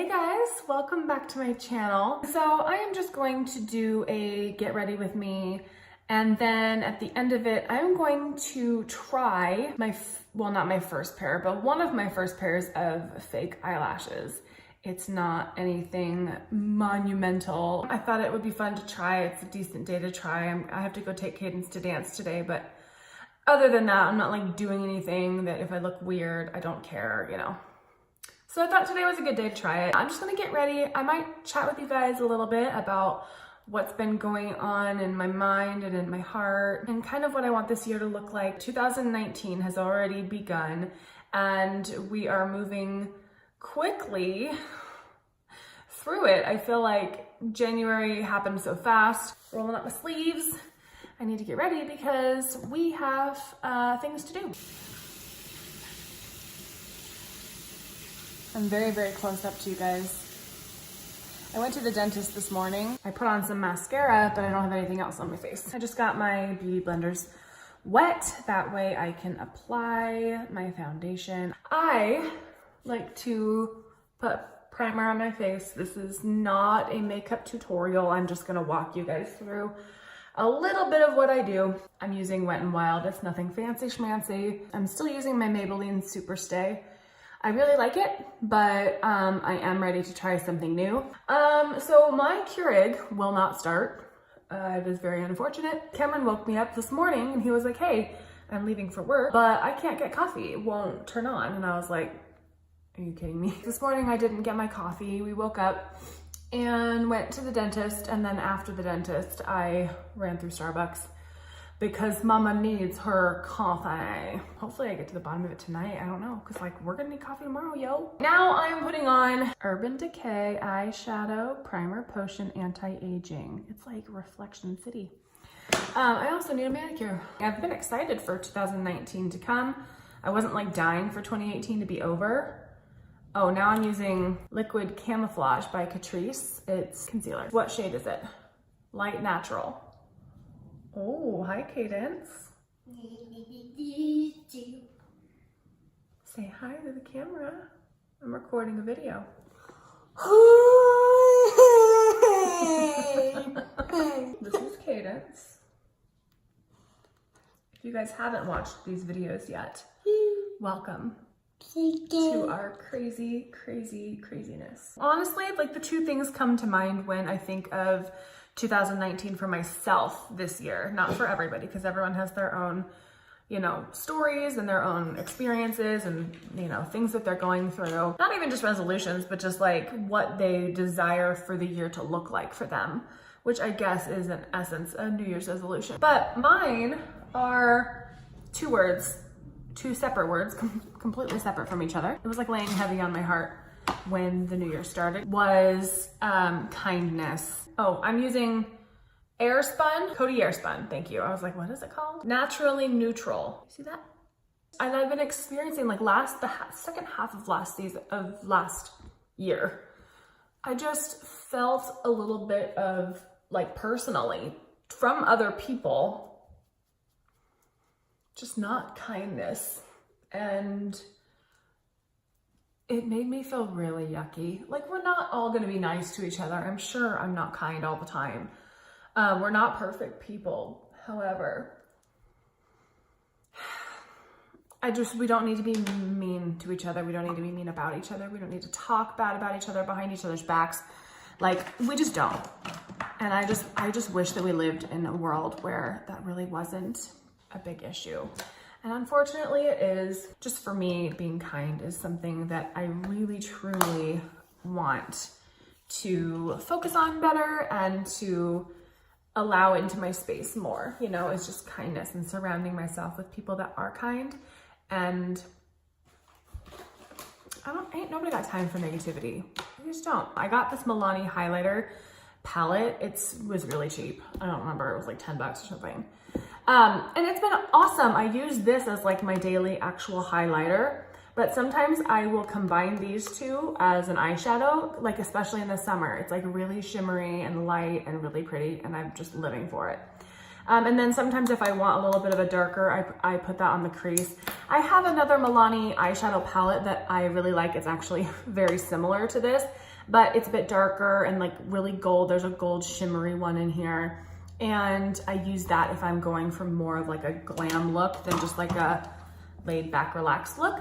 Hey guys, welcome back to my channel. So I am just going to do a get ready with me, and then at the end of it, I'm going to try well, not my first pair, but one of my first pairs of fake eyelashes. It's not anything monumental. I thought it would be fun to try. It's a decent day to try. I have to go take Cadence to dance today, but other than that, I'm not like doing anything that if I look weird, I don't care, you know. So I thought today was a good day to try it. I'm just gonna get ready. I might chat with you guys a little bit about what's been going on in my mind and in my heart and kind of what I want this year to look like. 2019 has already begun and we are moving quickly through it. I feel like January happened so fast. Rolling up my sleeves. I need to get ready because we have things to do. I'm very, very close up to you guys. I went to the dentist this morning. I put on some mascara, but I don't have anything else on my face. I just got my beauty blenders wet. That way I can apply my foundation. I like to put primer on my face. This is not a makeup tutorial. I'm just gonna walk you guys through a little bit of what I do. I'm using Wet n Wild. It's nothing fancy schmancy. I'm still using my Maybelline Super Stay. I really like it, but I am ready to try something new. So my Keurig will not start. It is very unfortunate. Cameron woke me up this morning and he was like, hey, I'm leaving for work, but I can't get coffee. It won't turn on. And I was like, are you kidding me? This morning I didn't get my coffee. We woke up and went to the dentist. And then after the dentist, I ran through Starbucks because mama needs her coffee. Hopefully I get to the bottom of it tonight. I don't know, cause like we're gonna need coffee tomorrow, yo. Now I'm putting on Urban Decay Eyeshadow Primer Potion Anti-Aging. It's like Reflection City. I also need a manicure. I've been excited for 2019 to come. I wasn't like dying for 2018 to be over. Oh, now I'm using Liquid Camouflage by Catrice. It's concealer. What shade is it? Light Natural. Oh, hi, Cadence. Say hi to the camera. I'm recording a video. This is Cadence. If you guys haven't watched these videos yet, welcome to our crazy, crazy, craziness. Honestly, like the two things come to mind when I think of 2019 for myself this year, not for everybody, because everyone has their own, you know, stories and their own experiences and, you know, things that they're going through. Not even just resolutions, but just like what they desire for the year to look like for them, which I guess is in essence a New Year's resolution. But mine are two words, two separate words, completely separate from each other. It was like laying heavy on my heart when the new year started, was kindness. Oh, I'm using Airspun, Coty Airspun, thank you. I was like, what is it called? Naturally Neutral. See that? And I've been experiencing like the second half of last year, I just felt a little bit of like personally from other people, just not kindness. And it made me feel really yucky. Like we're not all gonna be nice to each other. I'm sure I'm not kind all the time. We're not perfect people. However, we don't need to be mean to each other. We don't need to be mean about each other. We don't need to talk bad about each other behind each other's backs. Like we just don't. And I just wish that we lived in a world where that really wasn't a big issue. And unfortunately it is. Just for me, being kind is something that I really, truly want to focus on better and to allow into my space more. You know, it's just kindness and surrounding myself with people that are kind. And ain't nobody got time for negativity. I just don't. I got this Milani highlighter palette. It was really cheap. I don't remember, it was like 10 bucks or something. And it's been awesome. I use this as like my daily actual highlighter, but sometimes I will combine these two as an eyeshadow, like especially in the summer. It's like really shimmery and light and really pretty, and I'm just living for it. And then sometimes if I want a little bit of a darker, I put that on the crease. I have another Milani eyeshadow palette that I really like. It's actually very similar to this. but it's a bit darker and like really gold. There's a gold shimmery one in here. And I use that if I'm going for more of like a glam look than just like a laid back, relaxed look.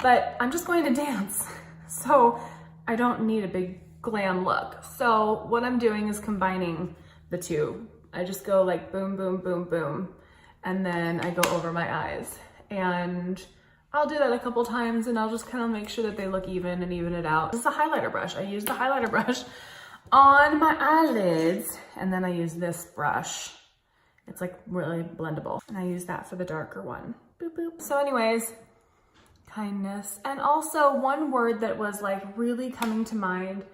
But I'm just going to dance, so I don't need a big glam look. So what I'm doing is combining the two. I just go like boom, boom, boom, boom, and then I go over my eyes. And I'll do that a couple times and I'll just kind of make sure that they look even and even it out. This is a highlighter brush. I use the highlighter brush on my eyelids, and then I use this brush. It's like really blendable, and I use that for the darker one. Boop, boop. So anyways, kindness. And also one word that was like really coming to mind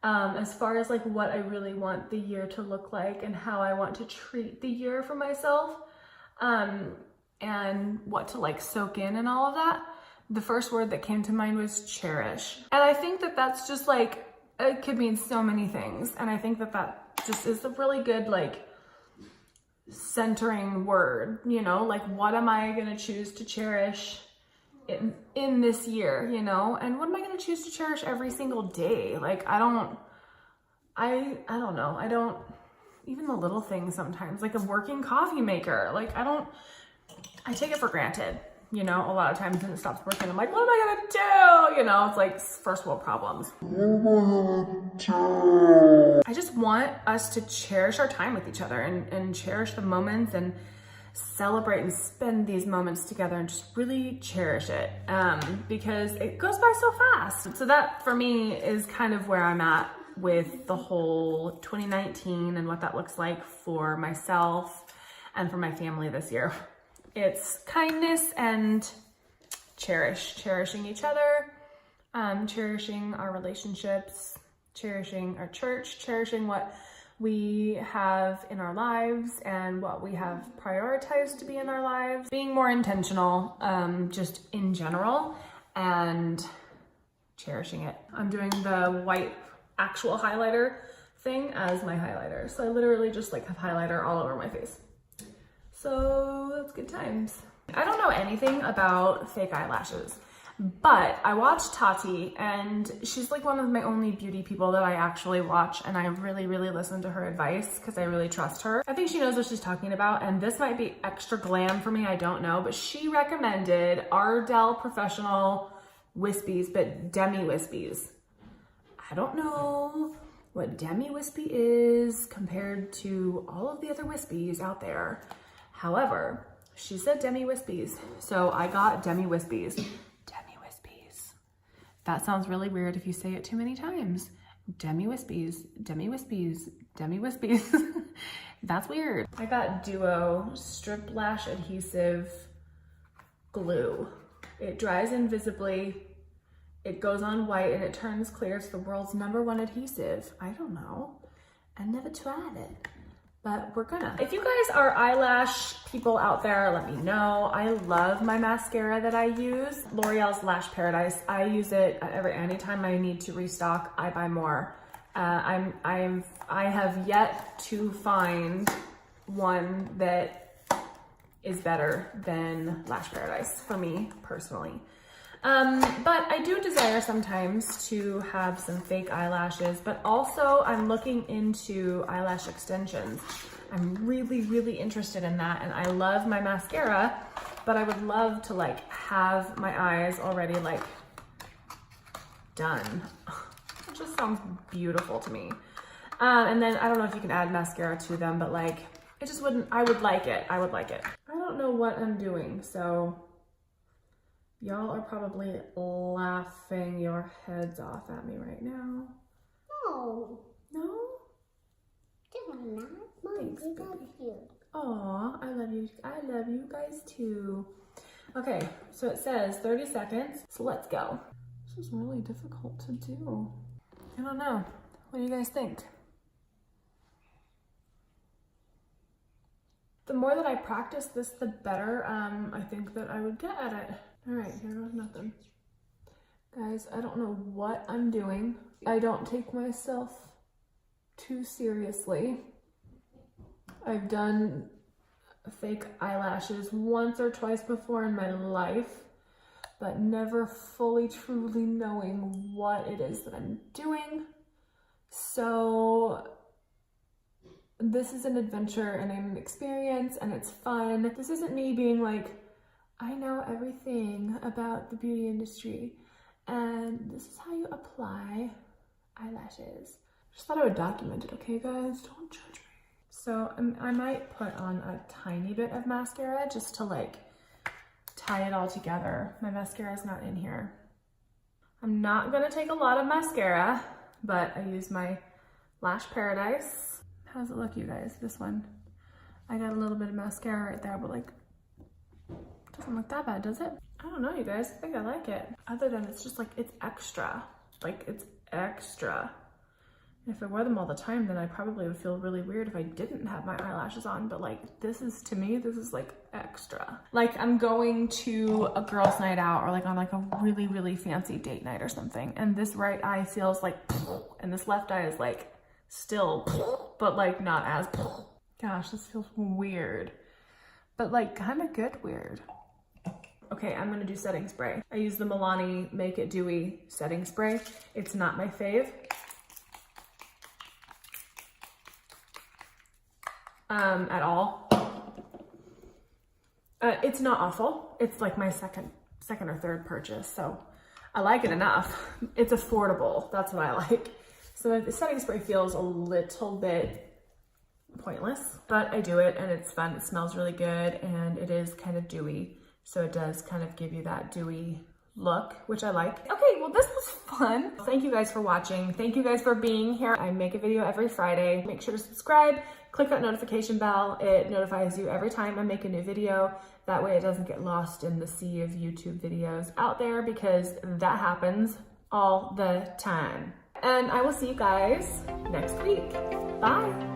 as far as like what I really want the year to look like and how I want to treat the year for myself, and what to like soak in and all of that. The first word that came to mind was cherish. And I think that that's just like, it could mean so many things. And I think that that just is a really good like centering word, you know, like what am I gonna choose to cherish in this year, you know? And what am I gonna choose to cherish every single day? Like I don't know, even the little things sometimes, like a working coffee maker, like I take it for granted, you know, a lot of times when it stops working, I'm like, what am I gonna do? You know, it's like first world problems. I just want us to cherish our time with each other and cherish the moments and celebrate and spend these moments together and just really cherish it, because it goes by so fast. So that for me is kind of where I'm at with the whole 2019 and what that looks like for myself and for my family this year. It's kindness and cherishing each other, cherishing our relationships, cherishing our church, cherishing what we have in our lives and what we have prioritized to be in our lives, being more intentional, just in general, and cherishing it. I'm doing the white actual highlighter thing as my highlighter. So I literally just like have highlighter all over my face. So that's good times. I don't know anything about fake eyelashes, but I watched Tati, and she's like one of my only beauty people that I actually watch, and I really, really listen to her advice because I really trust her. I think she knows what she's talking about, and this might be extra glam for me, I don't know, but she recommended Ardell Professional Wispies, but Demi Wispies. I don't know what Demi Wispy is compared to all of the other Wispies out there. However, she said Demi Wispies, so I got Demi Wispies. Demi Wispies. That sounds really weird if you say it too many times. Demi Wispies, Demi Wispies, Demi Wispies. That's weird. I got Duo Strip Lash Adhesive Glue. It dries invisibly. It goes on white and it turns clear. It's the world's #1 adhesive. I don't know. I never tried it, but we're gonna. If you guys are eyelash people out there, let me know. I love my mascara that I use. L'Oreal's Lash Paradise. I use it anytime I need to restock, I buy more. I have yet to find one that is better than Lash Paradise for me personally. But I do desire sometimes to have some fake eyelashes, but also I'm looking into eyelash extensions. I'm really, really interested in that, and I love my mascara, but I would love to like have my eyes already like done. It just sounds beautiful to me. And then I don't know if you can add mascara to them, but like it just wouldn't, I would like it. I don't know what I'm doing, so y'all are probably laughing your heads off at me right now. No. No? Definitely not. Mom, we love you. Aw, I love you. I love you guys too. Okay, so it says 30 seconds, so let's go. This is really difficult to do. I don't know. What do you guys think? The more that I practice this, the better I think that I would get at it. All right, here goes nothing. Guys, I don't know what I'm doing. I don't take myself too seriously. I've done fake eyelashes once or twice before in my life, but never fully, truly knowing what it is that I'm doing. So this is an adventure and an experience and it's fun. This isn't me being like, I know everything about the beauty industry and this is how you apply eyelashes. Just thought I would document it, okay guys? Don't judge me. So I might put on a tiny bit of mascara just to like tie it all together. My mascara is not in here. I'm not gonna take a lot of mascara, but I use my Lash Paradise. How's it look, you guys? This one. I got a little bit of mascara right there, but like, doesn't look that bad, does it? I don't know, you guys. I think I like it. Other than it's just like, it's extra. Like, it's extra. If I wore them all the time, then I probably would feel really weird if I didn't have my eyelashes on. But like, this is, to me, this is like extra. Like I'm going to a girls' night out or like on like a really, really fancy date night or something. And this right eye feels like, and this left eye is like still, but like not as, gosh, this feels weird. But like kind of good weird. Okay, I'm gonna do setting spray. I use the Milani Make It Dewy setting spray. It's not my fave. At all. It's not awful. It's like my second or third purchase, so I like it enough. It's affordable. That's what I like. So the setting spray feels a little bit pointless, but I do it and it's fun. It smells really good and it is kind of dewy, so it does kind of give you that dewy look, which I like. Okay, well this was fun. Thank you guys for watching. Thank you guys for being here. I make a video every Friday. Make sure to subscribe, click that notification bell. It notifies you every time I make a new video. That way it doesn't get lost in the sea of YouTube videos out there, because that happens all the time. And I will see you guys next week. Bye.